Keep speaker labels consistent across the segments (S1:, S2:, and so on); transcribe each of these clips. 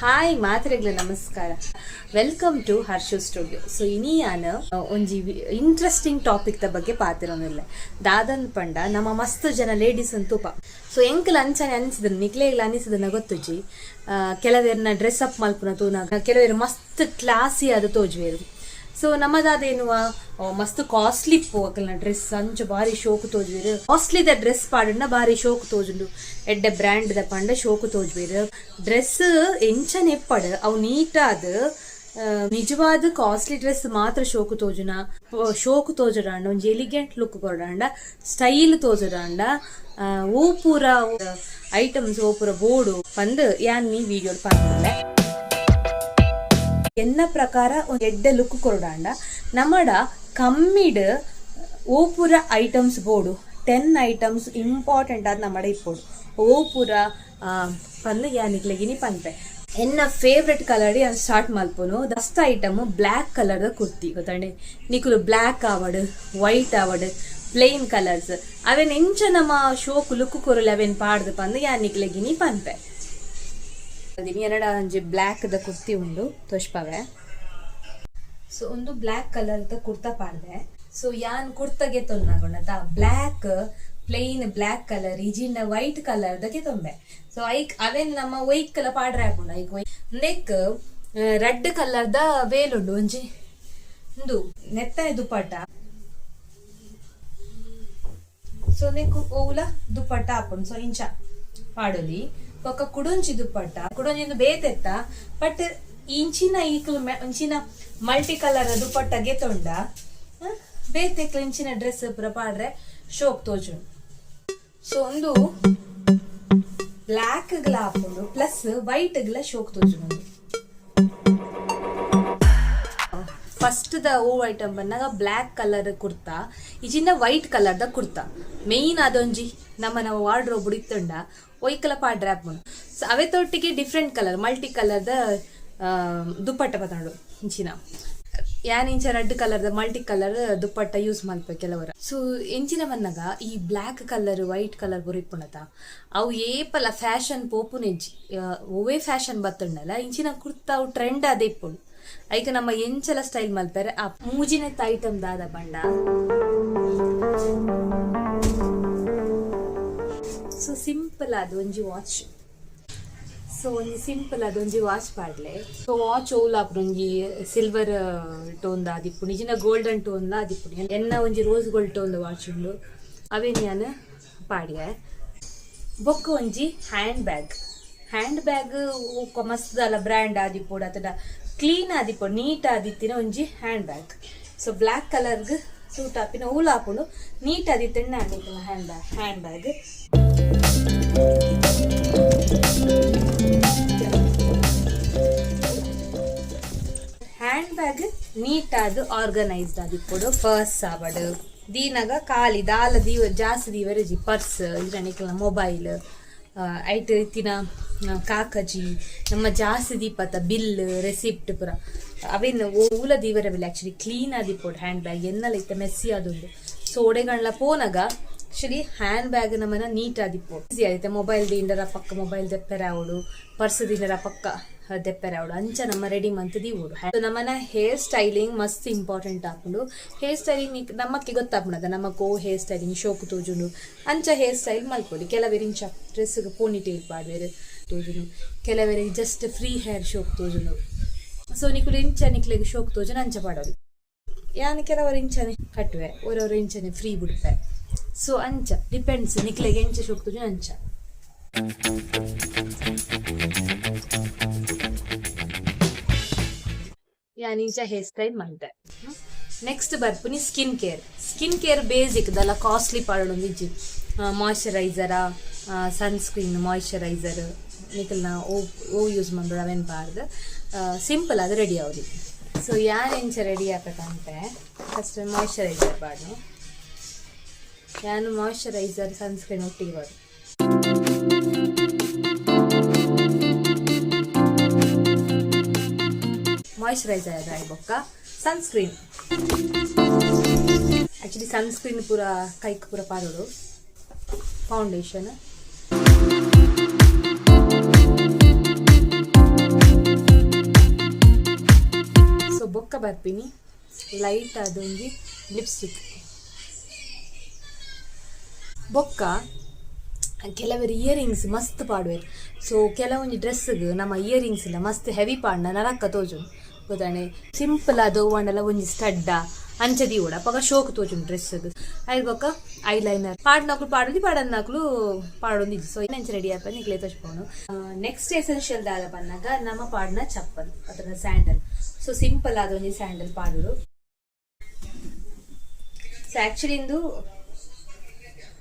S1: Hi ಮಾತ್ರೆಗ್ಲ ನಮಸ್ಕಾರ. Welcome to Harshu studio. So ಇನಿ ನಾನು ಒಂಜಿ ಇಂಟ್ರೆಸ್ಟಿಂಗ್ ಟಾಪಿಕ್ ದ ಬಗ್ಗೆ ಪಾತಿರೋನಿಲ್ಲ. ದಾದನ್ ಪಂಡ ನಮ್ಮ ಮಸ್ತ್ ಜನ ಲೇಡೀಸ್ ಅಂತೂಪ. ಸೊ ಎಂಕಲ್ ಅಂಚನೆ ಅನಿಸಿದ್ರು ನಿಕ್ಲೇಗ್ಲ ಅನಿಸಿದನ ಗೊತ್ತುಜಿ. ಕೆಲವೇರ್ನ ಡ್ರೆಸ್ ಅಪ್ ಮಲ್ಪುನ ತೂನಾಗ ಕೆಲವೇರು ಮಸ್ತ್ ಕ್ಲಾಸಿ ಆದ ತೋಜುವೇರು. ಸೊ ನಮ್ಮದಾದೇನುವ ಮಸ್ತ್ ಕಾಸ್ಟ್ಲಿ ಪೋಕಲ್ನ ಡ್ರೆಸ್ ಅಂಚ ಬಾರಿ ಶೋಕು ತೋಜುವೇರು. ಕಾಸ್ಟ್ಲಿದ ಡ್ರೆಸ್ ಪಾಡನ್ನ ಬಾರಿ ಶೋಕು ತೋಜುಂಡು. ಎಡ್ಡೆ ಬ್ರ್ಯಾಂಡ್ ದ ಪಂಡ ಶೋಕು ತೋಜುವೇರು. ಡ್ರೆಸ್ ಎಂಚನೆ ಎಪ್ಪಡ ಅವು ನೀಟಾದ ನಿಜವಾದ ಕಾಸ್ಟ್ಲಿ ಡ್ರೆಸ್ ಮಾತ್ರ ಶೋಕು ತೋಜುನ ಶೋಕು ತೋಜುಡಾಂಡ ಒಂಜಿ ಎಲಿಗೆಂಟ್ ಲುಕ್ ಕೊಡಾಂಡ ಸ್ಟೈಲ್ ತೋಜುಡಾಂಡ ಓ ಪೂರ ಐಟಮ್ಸ್ ಓ ಪೂರ ಬೋರ್ಡು ಪಂದ್ ಯಾನ್ ನೀ ವಿಡಿಯೋ ಪಾಡ್ಲೆ ಎನ್ನ ಪ್ರಕಾರ ಒಂದು ಎಡ್ಡೆ ಲುಕ್ ಕೊರಡಾಂಡ ನಮ್ಮಡ ಕಮ್ಮಿಡ್ ಓಪುರ ಐಟಮ್ಸ್ ಬೋಡು 10 ಐಟಮ್ಸ್ ಇಂಪಾರ್ಟೆಂಟ್ ಆದ ನಮ್ಮಡ ಇಪ್ಪೋಡು ಓಪುರ ಪಂದು ಯಾನಿಗ್ಲೆಗಿನಿ ಪಂಪೆ ಎನ್ನ ಫೇವ್ರೆಟ್ ಕಲರ್ ಯಾನ್ ಸ್ಟಾರ್ಟ್ ಮಲ್ಪುನು. ಫಸ್ಟ್ ಐಟಮ್ ಬ್ಲ್ಯಾಕ್ ಕಲರ್ದ ಕುರ್ತಿ ಗೊತ್ತಂಡೆ ನಿಕುಲು ಬ್ಲ್ಯಾಕ್ ಆವಡ್ ವೈಟ್ ಆವಡ್ ಪ್ಲೇನ್ ಕಲರ್ಸ್ ಅವೇನ್ ಎಂಚ ನಮ್ಮ ಶೋಕು ಲುಕ್ ಕೊರಲಿ ಅವೇನ್ ಪಾಡ್ದು ಪಂದು ಯಾನಿಗ್ಲೆಗಿನಿ ಪಂಪೆ. ಎರಡ ಒಂಜಿ ಬ್ಲ್ಯಾಕ್ ದ ಕುರ್ತಿ ಉಂಡು ತೋಷ್ಪವೆ. ಸೊ ಒಂದು ಬ್ಲ್ಯಾಕ್ ಕಲರ್ ದ ಕುರ್ತಾ ಪಾಡ್ದೆ. ಸೊ ಯಾನ್ ಕುರ್ತಾಗೆ ತೊಂದಾಗೊಂಡ ಬ್ಲ್ಯಾಕ್ ಪ್ಲೇನ್ ಬ್ಲ್ಯಾಕ್ ಕಲರ್ ಈಜಿನ ವೈಟ್ ಕಲರ್ ದಕ್ಕೆ ತೊಂಬೆ. ಸೊ ಐಕ್ ಅವೇನ್ ನಮ್ಮ ಒಯ್ಕಲ ಪಾಡ್ರೆ ಹಾಕೊಂಡ ಐಕ್ ನೆಕ್ ರೆಡ್ ಕಲರ್ ದ ವೇಲುಂಡು ಒಂಜಿ ಒಂದು ನೆತ್ತನೆ ದುಪ್ಪಟ್ಟ. ಸೊ ನೆಕ್ ಓವುಲ ದುಪ್ಪಟ್ಟ ಹಾಕೊಂಡು ಸೊ ಇಂಚ ಪಾಡೋಲಿ ಒಕ್ಕ ಕುಡೊಂಚಿ ದುಪ್ಪಟ್ಟ ಕುಡೊಂಜಿಂದು ಬೇತೆತ್ತ ಬಟ್ ಇಂಚಿನ ಈಕಲು ಇಂಚಿನ ಮಲ್ಟಿ ಕಲರ್ ದುಪ್ಪಟ್ಟ ಗೆತ್ತೊಂಡ ಬೇತೆಕ್ಲ ಇಂಚಿನ ಡ್ರೆಸ್ ಪುರ ಪಾಡ್ರೆ ಶೋಕ್ ತೋಜು. ಸೊ ಒಂದು ಬ್ಲ್ಯಾಕ್ ಗ್ಲ ಹಾಕೊಂಡು ಪ್ಲಸ್ ವೈಟ್ ಗ್ಲ ಶೋಕ್ ತೋಜು. ಫಸ್ಟ್ ದ ಓ ಐಟಮ್ ಬಂದಾಗ ಬ್ಲ್ಯಾಕ್ ಕಲರ್ ಕುರ್ತಾ ಈಜಿನ ವೈಟ್ ಕಲರ್ ದ ಕುರ್ತಾ ಮೇಯ್ನ್ ಅದೊಂಜಿ ನಮ್ಮ ವಾರ್ಡ್ರೋಬ್ ಇತ್ತಂಡ ಒಯ್ಕಲ ಪಾಡ್ರೆ ಹಾಕೊಂಡು. ಸೊ ಅವೇ ತೊಟ್ಟಿಗೆ ಡಿಫ್ರೆಂಟ್ ಕಲರ್ ಮಲ್ಟಿ ಕಲರ್ದ ದುಪ್ಪಟ್ಟ ಪತಾಂಡು ಇಂಚಿನ ಯಾನ್ ಇಂಚ ರೆಡ್ ಕಲರ್ದ ಮಲ್ಟಿ ಕಲರ್ ದುಪ್ಪಟ್ಟ ಯೂಸ್ ಮಲ್ಪೆ ಕೆಲವರು. ಸೊ ಎಂಚಿನ ಬನ್ನಾಗ ಈ ಬ್ಲ್ಯಾಕ್ ಕಲರ್ ವೈಟ್ ಕಲರ್ ಬುರಿಪುಣತ ಅವು ಏಪಲ ಫ್ಯಾಷನ್ ಪೋಪುನೆಂಚಿ ಓವೇ ಫ್ಯಾಷನ್ ಬತ್ತುಂಡಲ್ಲ ಇಂಚಿನ ಕುರ್ತಾ ಅವು ಟ್ರೆಂಡ್ ಅದೇ ಇಪ್ಪುಂಡು. ಐಕ ನಮ್ಮ ಎಂಚಲ ಸ್ಟೈಲ್ ಮಲ್ಪೆರೆ ಆ ಮೂಜಿನೆತ್ತ ಐಟಮ್ ದಾದ ಬಂಡ. ಸೊ ಸಿಂಪಲ್ ಆದ ಒಂಜಿ ವಾಚ್. ಸೊ ಒಂಜಿ ಸಿಂಪಲ್ ಆದ ಒಂಜಿ ವಾಚ್ ಪಾಡ್ಲೆ. ಸೊ ವಾಚ್ ಓಲಾಪುನ ಒಂಜಿ ಸಿಲ್ವರ್ ಟೋನ್ ದ ಆದಿಪ್ಪುಂಡು ಇಜಿನ ಗೋಲ್ಡನ್ ಟೋನ್ ದ ಆದಿಪ್ಪುಂಡು. ಎನ್ನ ಒಂಜಿ ರೋಸ್ ಗೋಲ್ಡ್ ಟೋನ್ ದ ವಾಚ್ ಉಂಡು ಅವೇನ್ ಯಾನ್ ಪಾಡ್ಯ. ಬೊಕ್ಕ ಒಂಜಿ ಹ್ಯಾಂಡ್ ಬ್ಯಾಗ್ ಮಸ್ತ್ ಅಲ್ಲ ಬ್ರ್ಯಾಂಡ್ ಆದಿಪ್ಪುಡು ಅತಡ ಕ್ಲೀನ್ ಆದಿಪ್ಪುಂಡು ನೀಟ್ ಆದಿತ್ತಿನ ಒಂಜಿ ಹ್ಯಾಂಡ್ ಬ್ಯಾಗ್. ಸೊ ಬ್ಲ್ಯಾಕ್ ಕಲರ್ಗ್ ಸೂಟ್ ಆಪಿನ ಊಲ್ ಹಾಕೊಂಡು ನೀಟ್ ಆದಿತ್ತಣ್ಣ ಆಡಿತ್ತಲ್ಲ hand bag. Hand bag neat ಆದ್ ಆರ್ಗನೈಸ್ಡ್ ಆದಿಪ್ಪುಡು. ಪರ್ಸ್ ಆವಡ್ ದೀನಾಗ ಖಾಲಿ ದಾಲ ಜಾಸ್ತಿ ದೀವರೆಜಿ ಪರ್ಸ್ ಇರನಿಕಲ್ನ ಮೊಬೈಲ್ ಐಟ್ ಇತ್ತಿನ ಕಾಕಜಿ ನಮ್ಮ ಜಾಸ್ತಿ ದೀಪತ್ತ ಬಿಲ್ ರೆಸಿಪ್ಟ್ ಪುರ ಅವೇನು ಓಲ ದೀವರ ಬಿಲ್ ಆಕ್ಚುಲಿ ಕ್ಲೀನ್ ಆದಿಪ್ಪೋಡು ಹ್ಯಾಂಡ್ ಬ್ಯಾಗ್ ಎನ್ನಲ್ಲ ಇತ್ತ ಮೆಸ್ಸಿ ಆದುಂಡು. ಸೊ ಒಡೆಗಣ್ಣ ಪೋನಾಗ ಆಕ್ಚುಲಿ ಹ್ಯಾಂಡ್ ಬ್ಯಾಗ್ ನಮ್ಮನ್ನ ನೀಟ್ ಆದಿಪ್ಪೋಡು ಈಸಿ ಆದಿತ್ತೆ. ಮೊಬೈಲ್ ದಿಂಡರ ಪಕ್ಕ ಮೊಬೈಲ್ ದೆಪ್ಪೆರೆ ಆವಡು ಪರ್ಸ್ ದಿಂಡರ ಪಕ್ಕ ದೆಪ್ಪೆರೆ ಆವಡು ಅಂಚ ನಮ್ಮ ರೆಡಿ ಮಂತದಿ ಓಡು. ನಮ್ಮನ್ನ ಹೇರ್ ಸ್ಟೈಲಿಂಗ್ ಮಸ್ತ್ ಇಂಪಾರ್ಟೆಂಟ್ ಹಾಕೊಂಡು ಹೇರ್ ಸ್ಟೈಲಿಂಗ್ ನಮ್ಮಕ್ಕೆ ಗೊತ್ತಾಗ್ಬಿಡದ ನಮಕ್ಕೋ ಹೇರ್ ಸ್ಟೈಲಿಂಗ್ ಶೋಕು ತೋಜುಂಡು ಅಂಚ ಹೇರ್ ಸ್ಟೈಲ್ ಮಲ್ಪೊಲಿ. ಕೆಲವೇರು ಇಂಚ ಡ್ರೆಸ್ಗೆ ಪೋನಿ ಟೇಲ್ ಪಾಡ್ವೇರು ತೋಜುನು ಕೆಲವೇರಿಗೆ ಜಸ್ಟ್ ಫ್ರೀ ಹೇರ್ ಶೋಕ್ ತೋಜುನು. ಸೊ ನಿಕುಲು ಇಂಚ ನಿಕ್ಲೆಗೆ ಶೋಕ್ ತೋಜುನು ಅಂಚ ಪಾಡೋದು. ಯಾನ್ ಕೆಲವರು ಇಂಚನೆ ಕಟ್ಟುವೆ ಓರವರು ಇಂಚನೆ ಫ್ರೀ ಬಿಡ್ಪೆ. ಸೊ ಅಂಚ ಡಿಪೆಂಡ್ಸ್ ನಿಕ್ಲೆಗೆ ಎಂಚ ಶೋಕ್ ತೋಜುನು ಅಂಚ. ಯಾನ್ ಇಂಚ ಹೇರ್ ಸ್ಟೈಲ್ ಮಾಡ್ದೆ. ನೆಕ್ಸ್ಟ್ ಬರ್ಪುನಿ ಸ್ಕಿನ್ ಕೇರ್ ಬೇಸಿಕ್ ದಲ್ಲ ಕಾಸ್ಟ್ಲಿ ಪಾಡೋದು ಇಜ್ಜಿ ಮಾಯ್ಶ್ಚರೈಸರ ಸನ್ಸ್ಕ್ರೀನ್ ಮಾಯ್ಶ್ಚರೈಸರ್ ನಿಕಲ್ನ ಓ ಯೂಸ್ ಮಾಡೋದು ಅವೇನು ಪಾಡ್ದು ಸಿಂಪಲ್ ಅದು ರೆಡಿ ಆಗೋದು. ಸೊ ಯಾನ್ ಎಂಚ ರೆಡಿ ಆಗ್ಬೇಕಂತೆ ಫಸ್ಟ್ ಮಾಯ್ಶ್ಚರೈಸರ್ ಪಾಡು ಯಾನು ಮಾಯ್ಶ್ಚರೈಸರ್ ಸನ್ಸ್ಕ್ರೀನ್ ಒಟ್ಟಿಗೆ ಬಾಡು. ಮಾಯ್ಶ್ಚರೈಸರ್ ಅದ ಬೊಕ್ಕ ಸನ್ಸ್ಕ್ರೀನ್ ಆಕ್ಚುಲಿ ಸನ್ಸ್ಕ್ರೀನ್ ಪೂರ ಕೈಕ್ ಪೂರ ಪಾಡೋಡು ಫೌಂಡೇಶನ್ ಬೊಕ್ಕ ಬರ್ಪಿನಿ ಲೈಟ್ ಅದೊಂದು ಲಿಪ್ಸ್ಟಿಕ್ ಬೊಕ್ಕ ಕೆಲವರು ಇಯರಿಂಗ್ಸ್ ಮಸ್ತ್ ಪಾಡುವೆರು. ಸೊ ಕೆಲವೊಂದು ಡ್ರೆಸ್ಸಿಗೆ ನಮ್ಮ ಇಯರಿಂಗ್ಸ್ ಇಲ್ಲ ಮಸ್ತ್ ಹೆವಿ ಪಾಡ್ನ ನರಕ್ಕ ತೋಜುಂಡು ಗೊತ್ತಾನೆ. ಸಿಂಪಲ್ ಅದು ಒಂಡಲ ಒಂಜಿ ಸ್ಟಡ್ಡ ಅಂಚದಿ ಕೂಡ ಪಕ್ಕ ಶೋಕ್ ತೋಜುಂಡು ಡ್ರೆಸ್ಸಿಗೆ. ಐದು ಬೊಕ್ಕ ಐಲೈನರ್ ಪಾಡ್ನಕ್ಲು ಪಾಡೋದು ಪಾಡನ್ನಾಕ್ಲು ಪಾಡೊಂದು. ಸೊ ಇನ್ನಂಚ ರೆಡಿ ಆಪ ನಿಕ್ಲೆ ತೋಚ್ಕೊಂಡು ನೆಕ್ಸ್ಟ್ ಎಸೆನ್ಷಿಯಲ್ ದಾದ ಬಂದಾಗ ನಮ್ಮ ಪಾಡ್ನ ಚಪ್ಪಲ್ ಅಥವಾ ಸ್ಯಾಂಡಲ್. ಸೊ ಸಿಂಪಲ್ ಆದ ಒಂಜಿ ಸ್ಯಾಂಡಲ್ ಪಾಡುಡು. ಸೊ ಆಕ್ಚುಲಿ ಇಂದು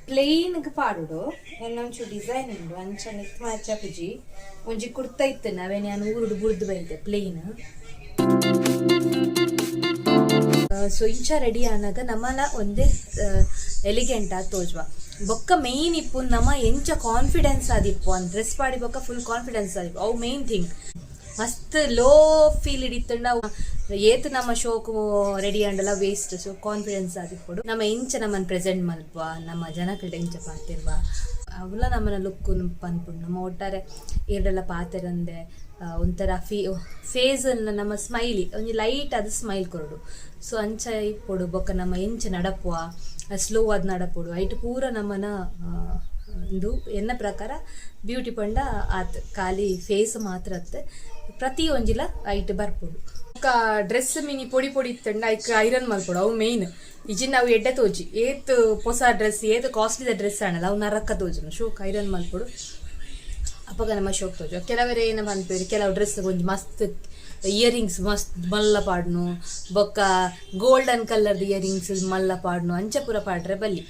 S1: ಪ್ಲೇನ್ಗೆ ಪಾಡುಡು ಇನ್ನೊಂಚು ಡಿಸೈನ್ ಉಂಡು ಅಂಚ ನಿಕ್ ಮ್ಯಾಚ್ ಪುಜಿ ಒಂಜಿ ಕುರ್ತಾ ಇತ್ತು ನಾವೇ ನಾನು ಊರುಡು ಬುಡ್ದು ಬೈತೆ ಪ್ಲೇನ್. ಸೊ ಇಂಚ ರೆಡಿ ಆನಾಗ ನಮ್ಮನ ಒಂದೇ ಎಲಿಗೆಂಟ್ ಆಗಿ ತೋಜ್ವ. ಬೊಕ್ಕ ಮೇಯ್ನ್ ಇಪ್ಪು ನಮ್ಮ ಎಂಚ ಕಾನ್ಫಿಡೆನ್ಸ್ ಆದಿಪ್ಪು ಅಂತ ಡ್ರೆಸ್ ಪಾಡಿ ಬೊಕ್ಕ ಫುಲ್ ಕಾನ್ಫಿಡೆನ್ಸ್ ಆದಿಪ್ಪು ಅವು ಮೇಯ್ನ್ ಥಿಂಗ್. ಮಸ್ತ್ ಲೋ ಫೀಲ್ ಹಿಡಿತಂಡ ಏತ್ ನಮ್ಮ ಶೋಕು ರೆಡಿ ಅಂಡಲ್ಲ ವೇಸ್ಟ್. ಸೊ ಕಾನ್ಫಿಡೆನ್ಸ್ ಆದಿಪ್ಪಡು ನಮ್ಮ ಇಂಚ ನಮ್ಮನ್ನು ಪ್ರೆಸೆಂಟ್ ಮಲ್ಪುವ ನಮ್ಮ ಜನಕಲ್ಟ ಇಂಚ ಪಾತಿರ್ವ ಅವಲ ನಮ್ಮನ್ನ ಲುಕ್ಕು ಪನ್ಪುಂಡು. ನಮ್ಮ ಒಟ್ಟಾರೆ ಏರೆಲ್ಲ ಪಾತೆರಂದೆ ಒಂಥರ ಫೇಸನ್ನು ನಮ್ಮ ಸ್ಮೈಲಿ ಒಂಜಿ ಲೈಟ್ ಅದು ಸ್ಮೈಲ್ ಕೊರಡು. ಸೊ ಅಂಚ ಇಪ್ಪೊಡು ಬೊಕ್ಕ ನಮ್ಮ ಎಂಚ ನಡಪುವ ಸ್ಲೋ ಆದ ನಡಪುಡು ಐಟ್ ಪೂರ ನಮ್ಮನ ಇಂದು ಎನ್ನ ಪ್ರಕಾರ ಬ್ಯೂಟಿ ಪಂಡ ಆತ್ ಖಾಲಿ ಫೇಸ್ ಮಾತ್ರ ಅತ್ತೆ ಪ್ರತಿ ಒಂಜಿಲ ಐಟ್ ಬರ್ಪುಡು. ಡ್ರೆಸ್ ಮಿನಿ ಪೊಡಿ ಪೊಡಿ ಇತ್ತಂಡ ಐಕ್ ಐರನ್ ಮಲ್ಪೊಡು ಅವು ಮೇಯ್ನ್. ಇಜಿನ್ ನಾವು ಎಡ್ಡೆ ತೋಜಿ ಏತ್ ಹೊಸ ಡ್ರೆಸ್ ಏತ್ ಕಾಸ್ಟ್ಲಿದ ಡ್ರೆಸ್ ಆಣಲ್ಲ ಅವು ನರಕ್ಕ ತೋಜುನು ಶೋಕ್ ಐರನ್ ಮಲ್ಪೊಡು ಅಪ್ಪಗ ನಮ್ಮ ಶೋಕ್ ತೋಜು. ಕೆಲವರೇ ಏನ ಅನ್ಪೇರಿ ಕೆಲವು ಡ್ರೆಸ್ ಒಂಜಿ ಮಸ್ತ್ ಇಯರಿಂಗ್ಸ್ ಮಸ್ತ್ ಮಲ್ಲ ಪಾಡ್ನು ಬೊಕ್ಕ ಗೋಲ್ಡನ್ ಕಲರ್ದ ಇಯರಿಂಗ್ಸ್ ಮಲ್ಲ ಪಾಡ್ನು ಅಂಚ ಪೂರ ಪಾಡ್ರೆ ಬಲ್ಲಿ.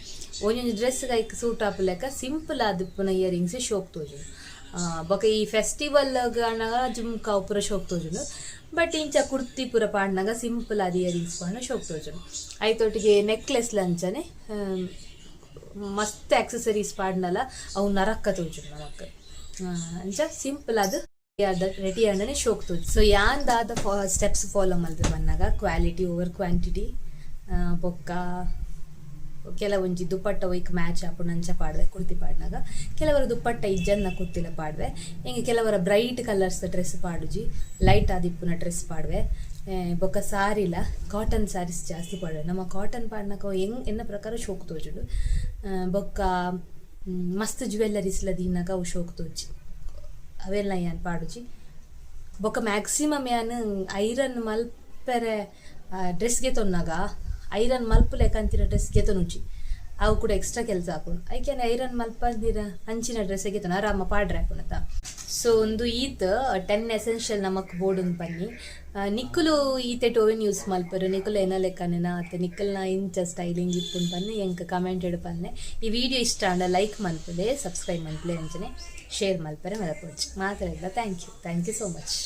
S1: ಒಂದೊಂದು ಡ್ರೆಸ್ಗೆ ಐಕ್ ಸೂಟ್ ಆಪಲೆಕ್ಕ ಸಿಂಪಲ್ ಆದಿಪ್ಪುನ ಇಯರಿಂಗ್ಸ್ ಶೋಕ್ ತೋಜುನು. ಬೊಕ್ಕ ಈ ಫೆಸ್ಟಿವಲ್ಗ ಜುಮ್ಕ ಪೂರ ಶೋಕ್ ತೋಜುನು. ಬಟ್ ಇಂಚ ಕುರ್ತಿ ಪೂರ ಪಾಡ್ನಾಗ ಸಿಂಪಲ್ ಆದ ಇಯರಿಂಗ್ಸ್ ಪಾಡ್ನ ಶೋಕ್ ತೋಜುನು. ಐತೊಟ್ಟಿಗೆ ನೆಕ್ಲೆಸ್ ಲಂಚನೆ ಮಸ್ತ್ ಆಕ್ಸೆಸರೀಸ್ ಪಾಡ್ನಲ್ಲ ಅವು ನರಕ್ಕ ತೋಜುನು ನಮಕ್ ಅಂಚ ಸಿಂಪಲ್ ಆದ ರೆಡಿ ಆಂಡನೆ ಶೋಕ್ ತೋಜು. ಸೊ ಯಾಂದಾದ ಸ್ಟೆಪ್ಸ್ ಫಾಲೋ ಮಲ್ಪೆ ಬಂದಾಗ ಕ್ವಾಲಿಟಿ ಓವರ್ ಕ್ವಾಂಟಿಟಿ ಬೊಕ್ಕ ಕೆಲವೊಂಜಿ ದುಪ್ಪಟ್ಟ ಒಯ್ಕ್ ಮ್ಯಾಚ್ ಆಪುಂಡು ಅಂಚ ಪಾಡ್ವೆ ಕುರ್ತಿ ಪಾಡ್ನಾಗ. ಕೆಲವರು ದುಪ್ಪಟ್ಟ ಇಜ್ಜನ್ನ ಕುರ್ತಿಲ ಪಾಡ್ವೆ. ಹಿಂಗೆ ಕೆಲವರ ಬ್ರೈಟ್ ಕಲರ್ಸ್ ಡ್ರೆಸ್ ಪಾಡುಜಿ ಲೈಟ್ ಆದಿಪ್ಪುನ ಡ್ರೆಸ್ ಪಾಡ್ವೆ. ಬೊಕ್ಕ ಸಾರಿಲ ಕಾಟನ್ ಸ್ಯಾರೀಸ್ ಜಾಸ್ತಿ ಪಾಡ್ವೆ. ನಮ್ಮ ಕಾಟನ್ ಪಾಡ್ನಾಗ ಎನ್ನ ಪ್ರಕಾರ ಶೋಕ್ ತೋಜುಡು. ಬೊಕ್ಕ ಮಸ್ತ್ ಜ್ಯುವೆಲ್ಲರೀಸ್ಲ ದೀನಾಗ ಅವು ಶೋಕ್ ತೋಜಿ ಅವೆಲ್ಲ ಯಾನ್ ಪಾಡುಜಿ. ಬೊಕ್ಕ ಮ್ಯಾಕ್ಸಿಮಮ್ ಯಾನ್ ಐರನ್ ಮಲ್ಪೆರೆ ಡ್ರೆಸ್ಗೆ ತೊನ್ನಾಗ ಐರನ್ ಮಲ್ಪುಲೆಕಂತಿನ ಡ್ರೆಸ್ಗೆ ತೊನುಜಿ ಅವು ಕೂಡ ಎಕ್ಸ್ಟ್ರಾ ಕೆಲಸ ಹಾಕೊಂಡು ಐಕೆನೆ ಐರನ್ ಮಲ್ಪಂದಿರ ಅಂಚಿನ ಡ್ರೆಸ್ಸಿಗೆ ತೊನ ಆರಾಮ ಪಾಡ್ರೆ ಹಾಕೋಣತ. ಸೊ ಒಂದು ಈತ್ 10 ಎಸೆನ್ಷಿಯಲ್ ನಮಕ್ ಬೋರ್ಡ್ ಬನ್ನಿ ನಿಕ್ಕುಲು ಈತೆ ಟೋವೆನ್ ಯೂಸ್ ಮಲ್ಪರು ನಿಕ್ಕುಲು ಏನ ಲೆಕ್ಕನೇನ ಅತ್ತೆ ನಿಕ್ಕಲ್ನ ಇಂಚ ಸ್ಟೈಲಿಂಗ್ ಇಪ್ಪುಂಡು ಪನ್ನೆ ಎಂಕ್ ಕಮೆಂಟ್ ಇಡು ಪನ್ನೆ. ಈ ವಿಡಿಯೋ ಇಷ್ಟ ಅಂಡ ಲೈಕ್ ಮಲ್ಪಲೆ ಸಬ್ಸ್ಕ್ರೈಬ್ ಮಲ್ಪಲೆ ಅಂಚನೆ ಶೇರ್ ಮಲ್ಪರೆ ಮಲಪೋಚ್ ಮಾತಾಡಿಲ್ಲ. Thank you so much.